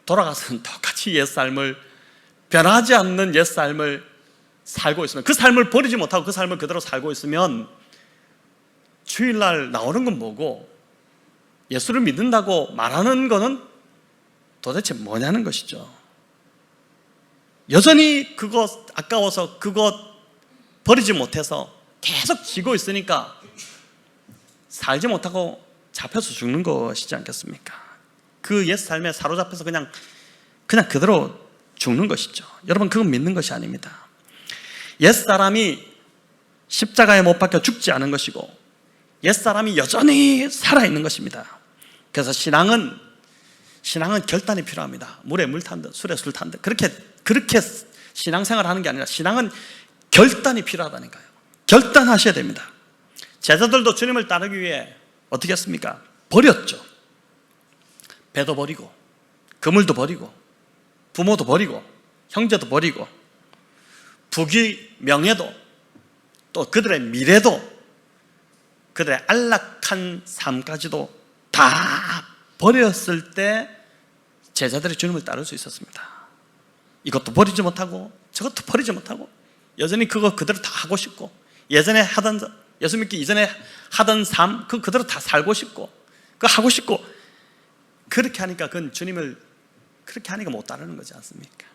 돌아가서는 똑같이 옛 삶을, 변하지 않는 옛 삶을 살고 있으면, 그 삶을 버리지 못하고 그 삶을 그대로 살고 있으면 주일날 나오는 건 뭐고 예수를 믿는다고 말하는 거는 도대체 뭐냐는 것이죠. 여전히 그것 아까워서 그것 버리지 못해서 계속 지고 있으니까 살지 못하고 잡혀서 죽는 것이지 않겠습니까? 그 옛 삶에 사로잡혀서 그냥 그대로 죽는 것이죠. 여러분, 그건 믿는 것이 아닙니다. 옛사람이 십자가에 못 박혀 죽지 않은 것이고 옛사람이 여전히 살아있는 것입니다. 그래서 신앙은 결단이 필요합니다. 물에 물 탄 듯 술에 술 탄 듯 그렇게 신앙생활을 하는 게 아니라 신앙은 결단이 필요하다니까요. 결단하셔야 됩니다. 제자들도 주님을 따르기 위해 어떻게 했습니까? 버렸죠. 배도 버리고 그물도 버리고 부모도 버리고 형제도 버리고 부귀 명예도 또 그들의 미래도 그들의 안락한 삶까지도 다 버렸을 때 제자들이 주님을 따를 수 있었습니다. 이것도 버리지 못하고 저것도 버리지 못하고 여전히 그거 그대로 다 하고 싶고 예수 믿기 이전에 하던 삶 그대로 다 살고 싶고 그거 하고 싶고 그렇게 하니까 그건 주님을 그렇게 하니까 못 따르는 거지 않습니까?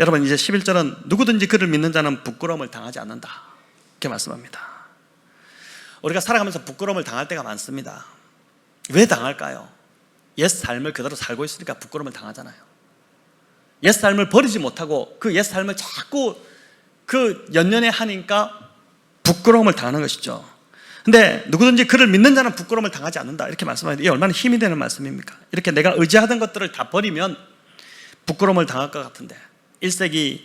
여러분, 이제 11절은 누구든지 그를 믿는 자는 부끄러움을 당하지 않는다 이렇게 말씀합니다. 우리가 살아가면서 부끄러움을 당할 때가 많습니다. 왜 당할까요? 옛 삶을 그대로 살고 있으니까 부끄러움을 당하잖아요. 옛 삶을 버리지 못하고 그 옛 삶을 자꾸 그 연연해 하니까 부끄러움을 당하는 것이죠. 근데 누구든지 그를 믿는 자는 부끄러움을 당하지 않는다 이렇게 말씀하는데 이게 얼마나 힘이 되는 말씀입니까? 이렇게 내가 의지하던 것들을 다 버리면 부끄러움을 당할 것 같은데 1세기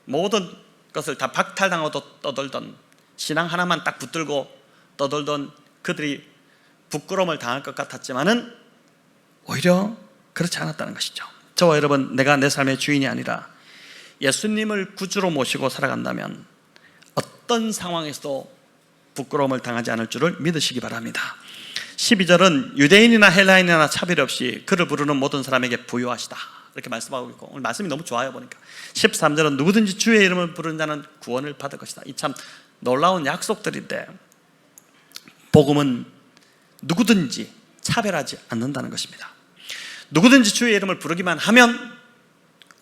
모든 것을 다 박탈당하고 떠돌던 신앙 하나만 딱 붙들고 떠돌던 그들이 부끄러움을 당할 것 같았지만은 오히려 그렇지 않았다는 것이죠. 저와 여러분, 내가 내 삶의 주인이 아니라 예수님을 구주로 모시고 살아간다면 어떤 상황에서도 부끄러움을 당하지 않을 줄을 믿으시기 바랍니다. 12절은 유대인이나 헬라인이나 차별 없이 그를 부르는 모든 사람에게 부요하시다 이렇게 말씀하고 있고, 오늘 말씀이 너무 좋아요. 보니까 13절은 누구든지 주의 이름을 부르는 자는 구원을 받을 것이다. 이 참 놀라운 약속들인데, 복음은 누구든지 차별하지 않는다는 것입니다. 누구든지 주의 이름을 부르기만 하면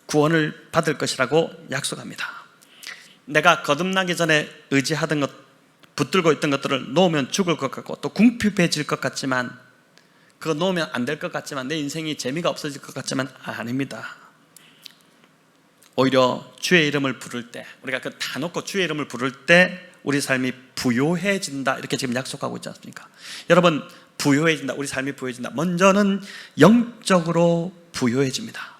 구원을 받을 것이라고 약속합니다. 내가 거듭나기 전에 의지하던 것, 붙들고 있던 것들을 놓으면 죽을 것 같고 또 궁핍해질 것 같지만, 그거 놓으면 안 될 것 같지만, 내 인생이 재미가 없어질 것 같지만 아닙니다. 오히려 주의 이름을 부를 때, 우리가 그 다 놓고 주의 이름을 부를 때 우리 삶이 부요해진다 이렇게 지금 약속하고 있지 않습니까? 여러분, 부요해진다, 우리 삶이 부요해진다. 먼저는 영적으로 부요해집니다.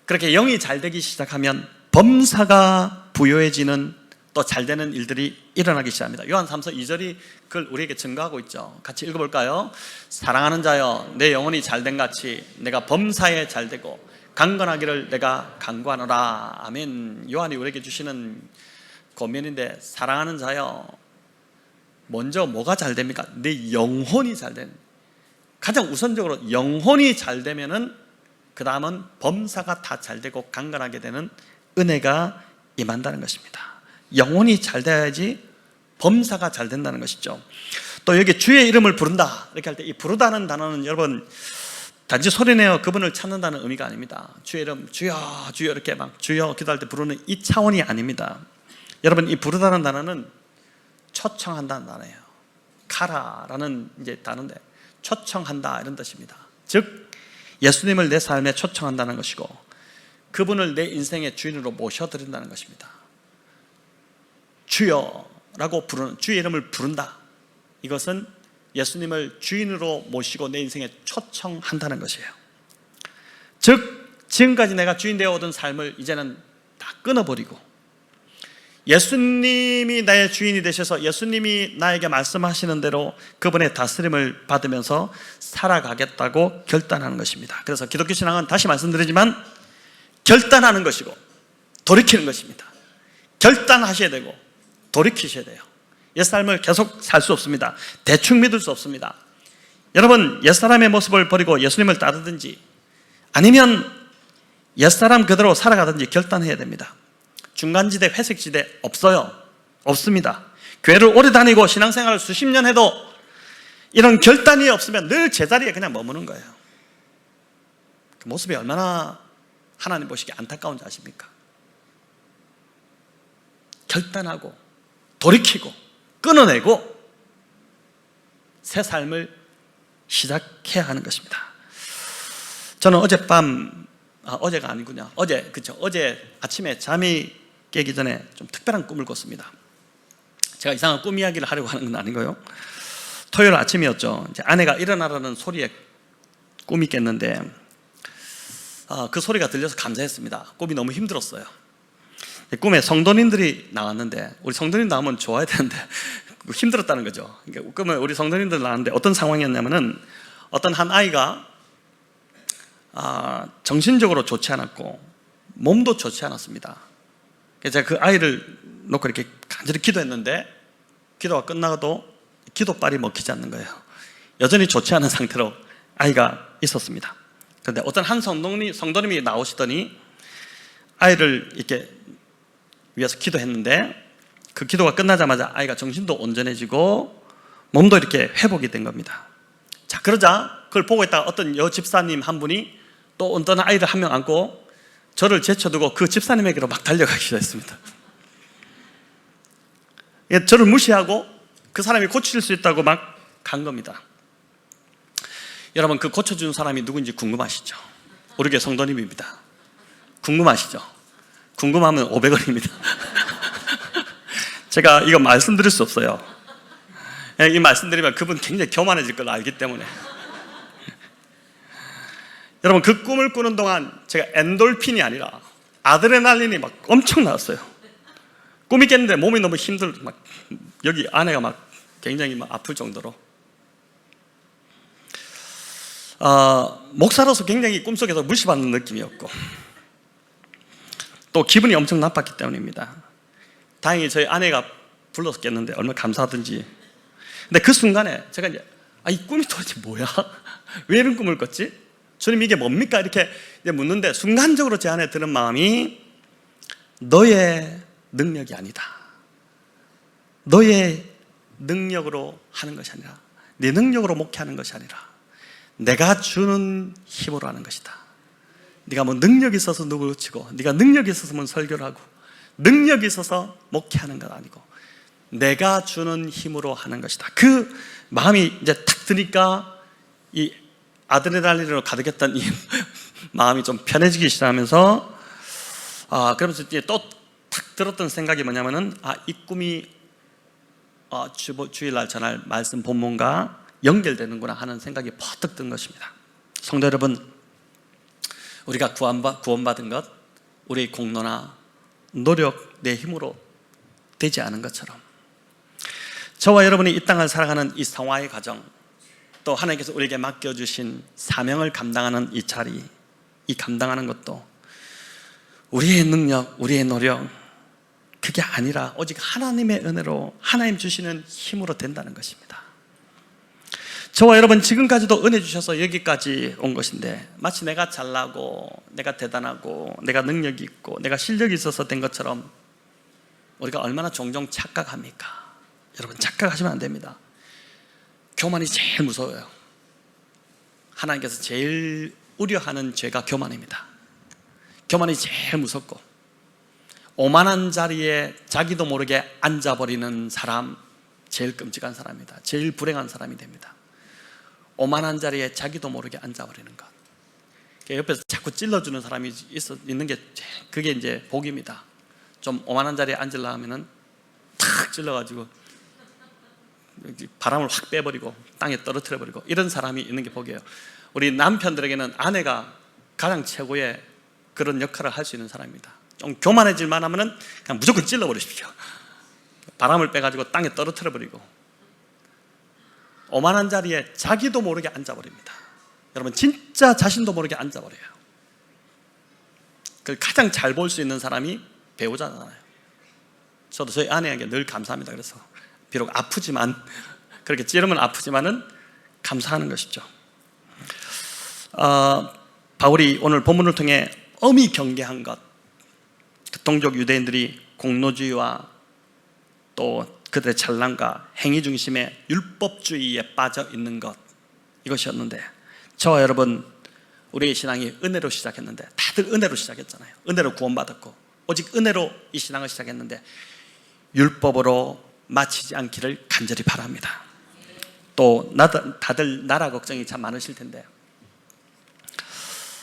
그렇게 영이 잘 되기 시작하면 범사가 부요해지는, 또 잘되는 일들이 일어나기 시작합니다. 요한 3서 2절이 그걸 우리에게 증거하고 있죠. 같이 읽어볼까요? 사랑하는 자여, 내 영혼이 잘된 같이 내가 범사에 잘되고 강건하기를 내가 간구하노라. 아멘. 요한이 우리에게 주시는 고면인데, 사랑하는 자여, 먼저 뭐가 잘 됩니까? 내 영혼이 잘된, 가장 우선적으로 영혼이 잘 되면은 그 다음은 범사가 다 잘 되고 강건하게 되는 은혜가 임한다는 것입니다. 영혼이 잘 돼야지 범사가 잘 된다는 것이죠. 또 여기 주의 이름을 부른다 이렇게 할 때, 이 부르다는 단어는 여러분 단지 소리내어 그분을 찾는다는 의미가 아닙니다. 주의 이름, 주여 주여 이렇게 막 주여 기도할 때 부르는 이 차원이 아닙니다. 여러분, 이 부르다는 단어는 초청한다는 단어예요. 카라라는 이제 단어인데 초청한다 이런 뜻입니다. 즉 예수님을 내 삶에 초청한다는 것이고, 그분을 내 인생의 주인으로 모셔드린다는 것입니다. 주여라고 부르는, 주의 이름을 부른다, 이것은 예수님을 주인으로 모시고 내 인생에 초청한다는 것이에요. 즉 지금까지 내가 주인 되어 오던 삶을 이제는 다 끊어버리고 예수님이 나의 주인이 되셔서 예수님이 나에게 말씀하시는 대로 그분의 다스림을 받으면서 살아가겠다고 결단하는 것입니다. 그래서 기독교 신앙은 다시 말씀드리지만 결단하는 것이고 돌이키는 것입니다. 결단하셔야 되고 돌이키셔야 돼요. 옛삶을 계속 살 수 없습니다. 대충 믿을 수 없습니다. 여러분, 옛사람의 모습을 버리고 예수님을 따르든지 아니면 옛사람 그대로 살아가든지 결단해야 됩니다. 중간지대, 회색지대 없어요. 없습니다. 교회를 오래 다니고 신앙생활을 수십 년 해도 이런 결단이 없으면 늘 제자리에 그냥 머무는 거예요. 그 모습이 얼마나 하나님 보시기에 안타까운지 아십니까? 결단하고 돌이키고 끊어내고 새 삶을 시작해야 하는 것입니다. 저는 어젯밤, 어제가 아니군요. 어제 아침에 잠이 깨기 전에 좀 특별한 꿈을 꿨습니다. 제가 이상한 꿈 이야기를 하려고 하는 건 아니고요. 토요일 아침이었죠. 이제 아내가 일어나라는 소리에 꿈이 깼는데 그 소리가 들려서 감사했습니다. 꿈이 너무 힘들었어요. 꿈에 성도님들이 나왔는데, 우리 성도님 나오면 좋아야 되는데 힘들었다는 거죠. 꿈에 우리 성도님들 나왔는데 어떤 상황이었냐면은, 어떤 한 아이가 정신적으로 좋지 않았고 몸도 좋지 않았습니다. 그래서 제가 그 아이를 놓고 이렇게 간절히 기도했는데 기도가 끝나도 기도빨이 먹히지 않는 거예요. 여전히 좋지 않은 상태로 아이가 있었습니다. 그런데 어떤 한 성도님이 나오시더니 아이를 이렇게 위해서 기도했는데, 그 기도가 끝나자마자 아이가 정신도 온전해지고 몸도 이렇게 회복이 된 겁니다. 자, 그러자 그걸 보고 있다가 어떤 여집사님 한 분이 또 어떤 아이를 한 명 안고 저를 제쳐두고 그 집사님에게로 막 달려가기 시작했습니다. 저를 무시하고 그 사람이 고칠 수 있다고 막 간 겁니다. 여러분, 그 고쳐준 사람이 누구인지 궁금하시죠? 우리 교회 성도님입니다. 궁금하시죠? 궁금하면 500원입니다. 제가 이거 말씀드릴 수 없어요. 이 말씀드리면 그분 굉장히 교만해질 걸 알기 때문에. 여러분, 그 꿈을 꾸는 동안 제가 엔돌핀이 아니라 아드레날린이 막 엄청 나왔어요. 꿈이 깼는데 몸이 너무 막 여기 안에가 막 굉장히 막 아플 정도로. 목사로서 굉장히 꿈속에서 무시받는 느낌이었고, 또 기분이 엄청 나빴기 때문입니다. 다행히 저희 아내가 불러서 깼는데 얼마나 감사하든지. 근데 그 순간에 제가 이제 이 꿈이 도대체 뭐야? 왜 이런 꿈을 꿨지? 주님, 이게 뭡니까? 이렇게 묻는데 순간적으로 제 안에 드는 마음이 너의 능력이 아니다. 너의 능력으로 하는 것이 아니라, 네 능력으로 목회하는 것이 아니라 내가 주는 힘으로 하는 것이다. 네가 뭐 능력이 있어서 누구를 치고, 네가 능력이 있어서 뭐 설교를 하고, 능력이 있어서 목회하는 건 아니고 내가 주는 힘으로 하는 것이다. 그 마음이 이제 탁 드니까 이 아드레날린으로 가득했던 이 마음이 좀 편해지기 시작하면서, 그러면서 이제 또 탁 들었던 생각이 뭐냐면은, 이 꿈이 주일날 전할 말씀 본문과 연결되는구나 하는 생각이 퍼뜩 든 것입니다. 성도 여러분, 우리가 구원받은 것, 우리의 공로나 노력, 내 힘으로 되지 않은 것처럼, 저와 여러분이 이 땅을 살아가는 이 성화의 과정, 또 하나님께서 우리에게 맡겨주신 사명을 감당하는 이 자리, 이 감당하는 것도 우리의 능력, 우리의 노력, 그게 아니라 오직 하나님의 은혜로, 하나님 주시는 힘으로 된다는 것입니다. 저와 여러분, 지금까지도 은혜 주셔서 여기까지 온 것인데, 마치 내가 잘나고 내가 대단하고 내가 능력이 있고 내가 실력이 있어서 된 것처럼 우리가 얼마나 종종 착각합니까? 여러분, 착각하시면 안 됩니다. 교만이 제일 무서워요. 하나님께서 제일 우려하는 죄가 교만입니다. 교만이 제일 무섭고, 오만한 자리에 자기도 모르게 앉아버리는 사람, 제일 끔찍한 사람입니다. 제일 불행한 사람이 됩니다. 오만한 자리에 자기도 모르게 앉아버리는 것. 옆에서 자꾸 찔러주는 사람이 있는 게, 그게 이제 복입니다. 좀 오만한 자리에 앉으려 하면은 탁 찔러가지고 바람을 확 빼버리고 땅에 떨어뜨려버리고, 이런 사람이 있는 게 복이에요. 우리 남편들에게는 아내가 가장 최고의 그런 역할을 할 수 있는 사람입니다. 좀 교만해질만 하면은 그냥 무조건 찔러버리십시오. 바람을 빼가지고 땅에 떨어뜨려버리고, 오만한 자리에 자기도 모르게 앉아버립니다. 여러분, 진짜 자신도 모르게 앉아버려요. 그 가장 잘 볼 수 있는 사람이 배우자잖아요. 저도 저희 아내에게 늘 감사합니다. 그래서 비록 아프지만, 그렇게 찌르면 아프지만은 감사하는 것이죠. 바울이 오늘 본문을 통해 엄히 경계한 것, 그 동족 유대인들이 공로주의와 또 그들의 찬란과 행위 중심의 율법주의에 빠져 있는 것, 이것이었는데, 저와 여러분, 우리의 신앙이 은혜로 시작했는데, 다들 은혜로 시작했잖아요. 은혜로 구원받았고, 오직 은혜로 이 신앙을 시작했는데 율법으로 마치지 않기를 간절히 바랍니다. 또 다들 나라 걱정이 참 많으실 텐데,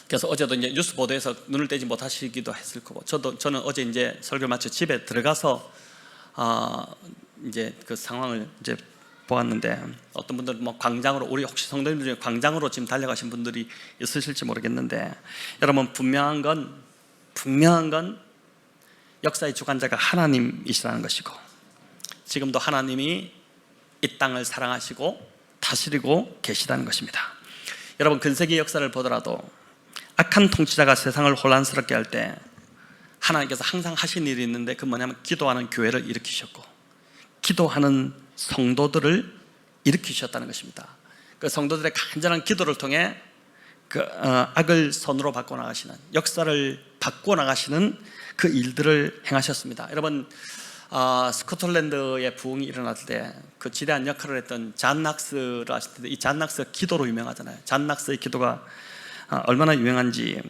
그래서 어제도 이제 뉴스 보도에서 눈을 떼지 못하시기도 했을 거고, 저는 어제 이제 설교를 마쳐 집에 들어가서 이제 그 상황을 이제 보았는데, 어떤 분들은 뭐 광장으로, 우리 혹시 성도님들 중에 광장으로 지금 달려가신 분들이 있으실지 모르겠는데, 여러분, 분명한 건 역사의 주관자가 하나님이시라는 것이고, 지금도 하나님이 이 땅을 사랑하시고 다스리고 계시다는 것입니다. 여러분, 근세기 역사를 보더라도 악한 통치자가 세상을 혼란스럽게 할 때 하나님께서 항상 하신 일이 있는데, 그 뭐냐면 기도하는 교회를 일으키셨고, 기도하는 성도들을 일으키셨다는 것입니다. 그 성도들의 간절한 기도를 통해 그 악을 선으로 바꿔나가시는, 역사를 바꿔나가시는 그 일들을 행하셨습니다. 여러분, 스코틀랜드의 부흥이 일어났을 때 그 지대한 역할을 했던 잔 낙스를 아실 텐데, 이 잔 낙스가 기도로 유명하잖아요. 잔 낙스의 기도가 얼마나 유명한지,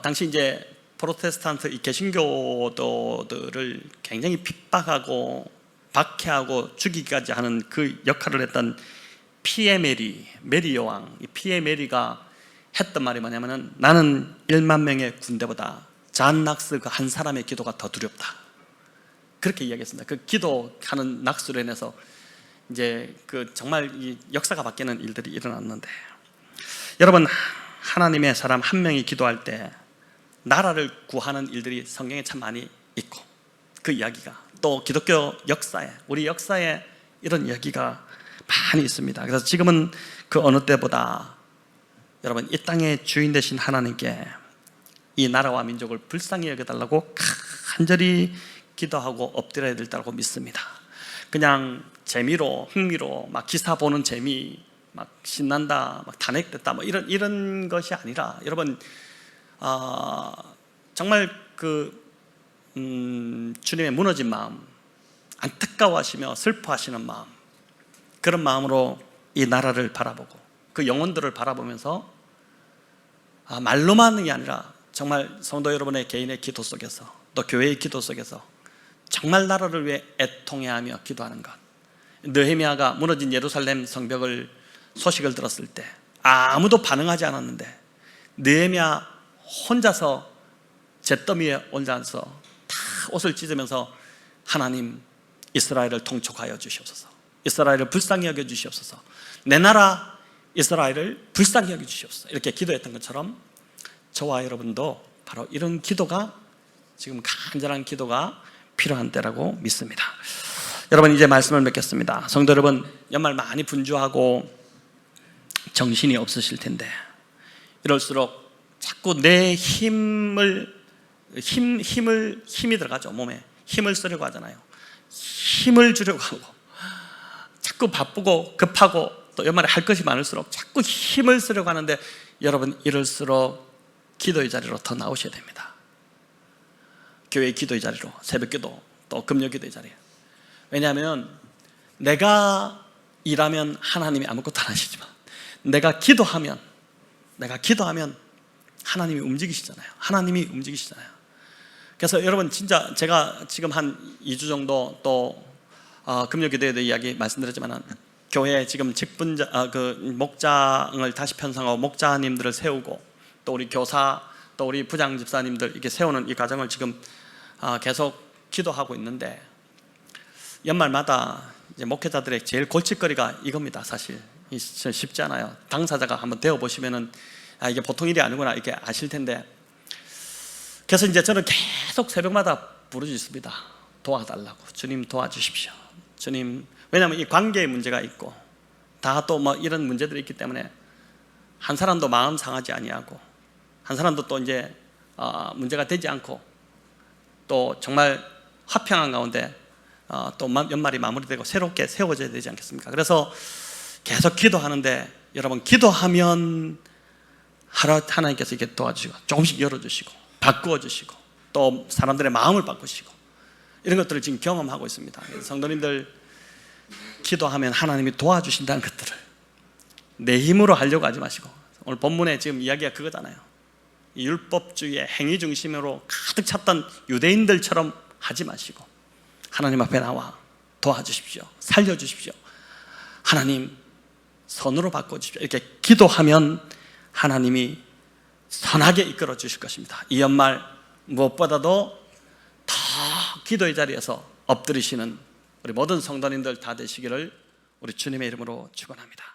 당시 이제 프로테스탄트 이 개신교도들을 굉장히 핍박하고 박해하고 죽이기까지 하는 그 역할을 했던 피에 메리 여왕, 이 피에 메리가 했던 말이 뭐냐면은, 나는 1만 명의 군대보다 잔 낙스 그 한 사람의 기도가 더 두렵다, 그렇게 이야기했습니다. 그 기도하는 낙수로 인해서 이제 그 정말 이 역사가 바뀌는 일들이 일어났는데, 여러분, 하나님의 사람 한 명이 기도할 때 나라를 구하는 일들이 성경에 참 많이 있고, 그 이야기가 또 기독교 역사에, 우리 역사에 이런 이야기가 많이 있습니다. 그래서 지금은 그 어느 때보다 여러분, 이 땅의 주인 되신 하나님께 이 나라와 민족을 불쌍히 여겨달라고 간절히 기도하고 엎드려야 된다고 믿습니다. 그냥 재미로, 흥미로 막 기사 보는 재미, 막 신난다, 막 탄핵됐다, 뭐 이런 것이 아니라, 여러분, 정말 주님의 무너진 마음, 안타까워하시며 슬퍼하시는 마음, 그런 마음으로 이 나라를 바라보고 그 영혼들을 바라보면서 말로만이 아니라 정말 성도 여러분의 개인의 기도 속에서, 또 교회의 기도 속에서 정말 나라를 위해 애통해하며 기도하는 것. 느헤미야가 무너진 예루살렘 성벽을 소식을 들었을 때 아무도 반응하지 않았는데, 느헤미야 혼자서 잿더미에 올라서 다 옷을 찢으면서 하나님, 이스라엘을 통촉하여 주시옵소서, 이스라엘을 불쌍히 여겨 주시옵소서, 내 나라 이스라엘을 불쌍히 여겨 주시옵소서, 이렇게 기도했던 것처럼 저와 여러분도 바로 이런 기도가, 지금 간절한 기도가 필요한 때라고 믿습니다. 여러분, 이제 말씀을 맺겠습니다. 성도 여러분, 연말 많이 분주하고 정신이 없으실 텐데, 이럴수록 자꾸 내 힘이 들어가죠. 몸에 힘을 쓰려고 하잖아요. 힘을 주려고 하고, 자꾸 바쁘고 급하고 또 연말에 할 것이 많을수록 자꾸 힘을 쓰려고 하는데, 여러분, 이럴수록 기도의 자리로 더 나오셔야 됩니다. 교회의 기도의 자리로, 새벽기도, 또 금요기도의 자리에. 왜냐하면 내가 일하면 하나님이 아무것도 안 하시지만, 내가 기도하면 하나님이 움직이시잖아요. 하나님이 움직이시잖아요. 그래서 여러분, 진짜 제가 지금 한 2주 정도 또 금요기도에 대해 이야기 말씀드렸지만, 교회에 지금 목장을 다시 편성하고 목자님들을 세우고, 또 우리 교사, 또 우리 부장 집사님들 이렇게 세우는 이 과정을 지금 계속 기도하고 있는데, 연말마다 이제 목회자들의 제일 골칫거리가 이겁니다. 사실 쉽지 않아요. 당사자가 한번 되어 보시면은 이게 보통 일이 아니구나 이렇게 아실 텐데, 그래서 이제 저는 계속 새벽마다 부르짖습니다. 도와달라고. 주님 도와주십시오. 주님. 왜냐하면 이 관계의 문제가 있고, 다 또 뭐 이런 문제들이 있기 때문에 한 사람도 마음 상하지 아니하고, 한 사람도 또 이제 문제가 되지 않고, 또 정말 화평한 가운데 또 연말이 마무리되고 새롭게 세워져야 되지 않겠습니까? 그래서 계속 기도하는데, 여러분, 기도하면 하나님께서 이렇게 도와주시고 조금씩 열어주시고 바꾸어주시고 또 사람들의 마음을 바꾸시고, 이런 것들을 지금 경험하고 있습니다. 성도님들, 기도하면 하나님이 도와주신다는 것들을 내 힘으로 하려고 하지 마시고, 오늘 본문에 지금 이야기가 그거잖아요. 이 율법주의의 행위 중심으로 가득 찼던 유대인들처럼 하지 마시고, 하나님 앞에 나와 도와주십시오, 살려주십시오, 하나님 선으로 바꿔주십시오, 이렇게 기도하면 하나님이 선하게 이끌어 주실 것입니다. 이 연말 무엇보다도 더 기도의 자리에서 엎드리시는 우리 모든 성도님들 다 되시기를 우리 주님의 이름으로 축원합니다.